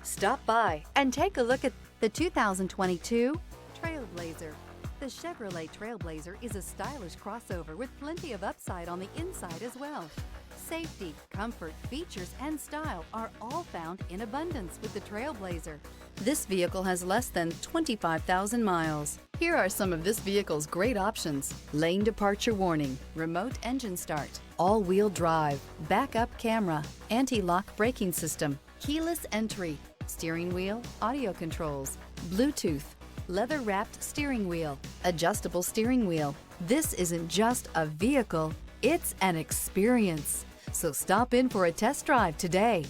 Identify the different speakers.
Speaker 1: Stop by and take a look at the 2022 Trailblazer. The Chevrolet Trailblazer is a stylish crossover with plenty of upside on the inside as well. Safety, comfort, features, and style are all found in abundance with the Trailblazer. This vehicle has less than 25,000 miles. Here are some of this vehicle's great options: lane departure warning, remote engine start, all-wheel drive, backup camera, anti-lock braking system, keyless entry, steering wheel audio controls, Bluetooth, leather-wrapped steering wheel, adjustable steering wheel. This isn't just a vehicle, it's an experience. So stop in for a test drive today.